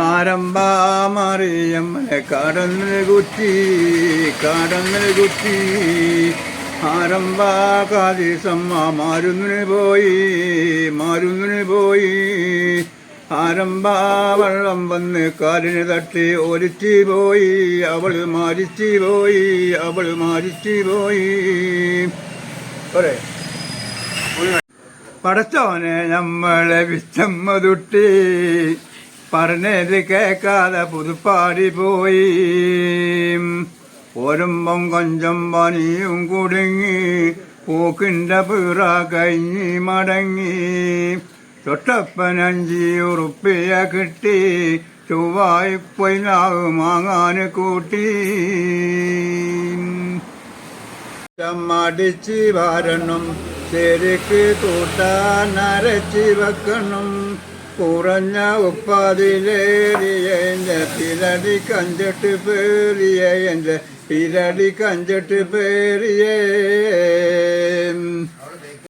ആരംഭാമറിയമ്മനെ കടന്നിൽ കുത്തി ആരംഭാകാതിസമ്മ മാരുന്നിന് പോയി ആരംഭാ വെള്ളം വന്ന് കാലിന് തട്ടി ഒലിച്ചു പോയി അവള് മരിച്ചു പോയി പടച്ചോനെ നമ്മളെ വിച്ചമ്മ തുട്ടി പറഞ്ഞത് കേക്കാതെ പുതുപ്പാടി പോയി ഓരമ്പം കൊഞ്ചം പനിയും കുടുങ്ങി പൂക്കിൻ്റെ പിറ കഴിഞ്ഞി മടങ്ങി തൊട്ടപ്പൻ 5 ഉറുപ്പിക കിട്ടി ചൊവ്വായിപ്പോയി നാവ് മാങ്ങാന് കൂട്ടി മടിച്ച് വരണം ശരിക്ക് കൂട്ടാൻ അരച്ച് വെക്കണം കുറഞ്ഞ ഉപ്പാതിലേറിയ എൻ്റെ പിരടി കഞ്ചിട്ട് പേറിയേ